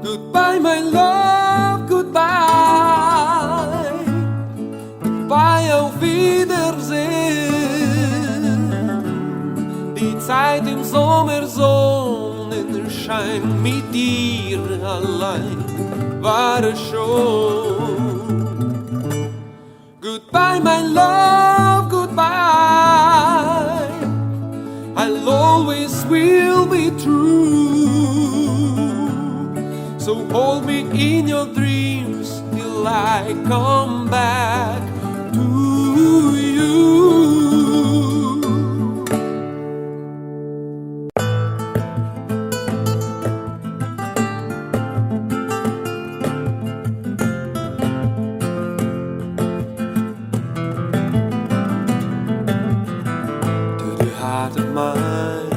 Goodbye, my love, goodbye. Goodbye, auf Wiedersehen. Die Zeit im Sommersonnenschein mit dir allein war es schon. Goodbye, my love, goodbye. I'll always will be true. So hold me in your dreams till I come back to you. To the heart of mine,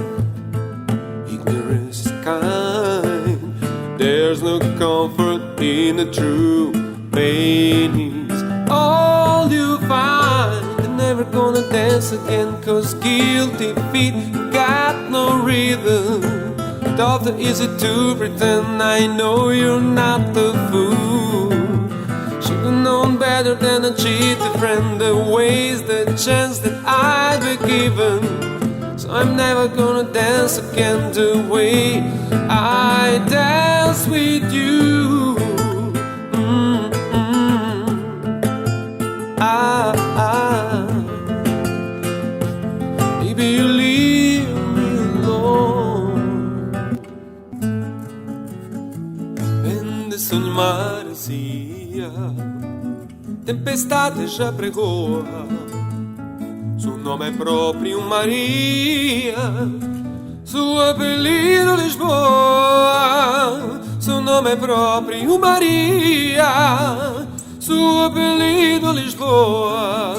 ignorance is kind. There's no comfort in the true pain is all you find. They're never gonna dance again, cause guilty feet got no rhythm. Thought it easy to pretend I know you're not the fool. Should've known better than a cheated friend, the ways, the chance that I'd be given. So I'm never gonna dance again the way I dance with you. Maybe you leave me alone. Vende sul mare sia, tempestade já pregou. Seu nome é próprio Maria, seu apelido Lisboa. Seu nome é próprio Maria, seu apelido Lisboa.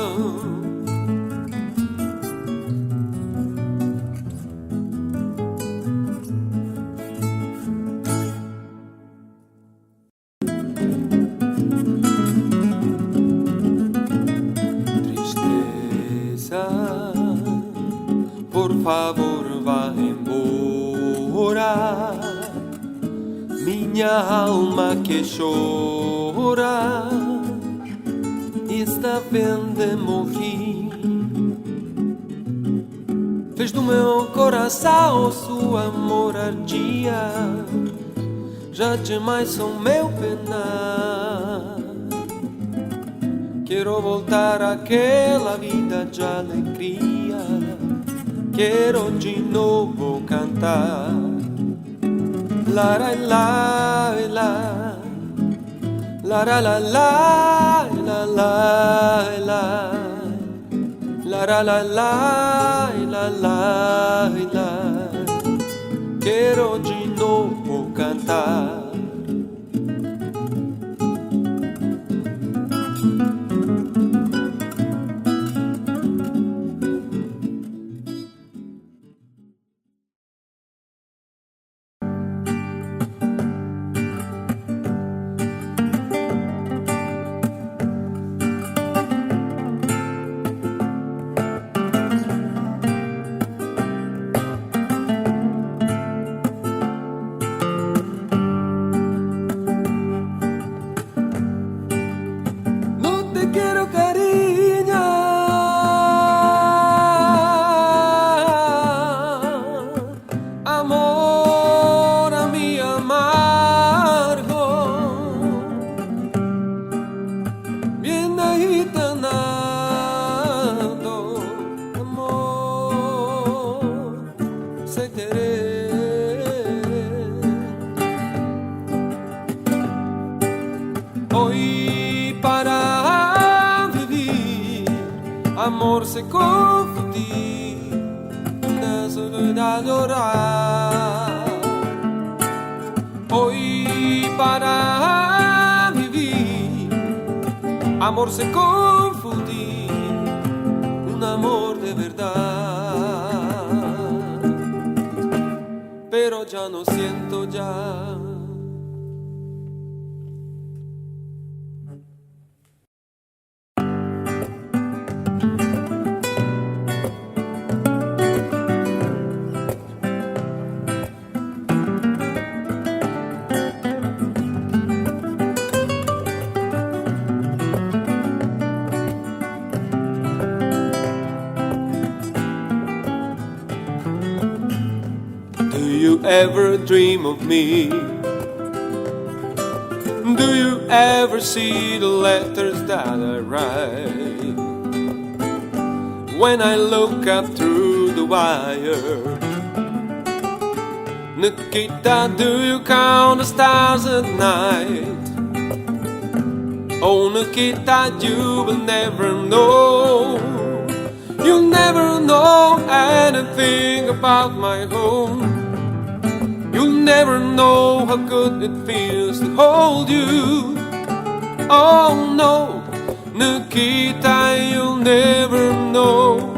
Por favor, vá embora, minha alma que chora está vendo morrer. Fez do meu coração sua moradia, já demais são meu penar. Quero voltar àquela vida de alegria, quero de novo cantar. La la la la, la la la la, la la la, la la la la, la la. Quero de novo cantar. Quiero cariño, amor a mi amargo, bien agitanado, amor, sé querer. Hoy para amor se confundir, una soledad orar. Hoy para vivir, amor se confundir, un amor de verdad. Pero ya no siento ya. ever dream of me? Do you ever see the letters that I write when I look up through the wire? Nikita, do you count the stars at night? Oh, Nikita, you will never know. You'll never know anything about my home. You'll never know how good it feels to hold you. Oh no, Nikita, you'll never know.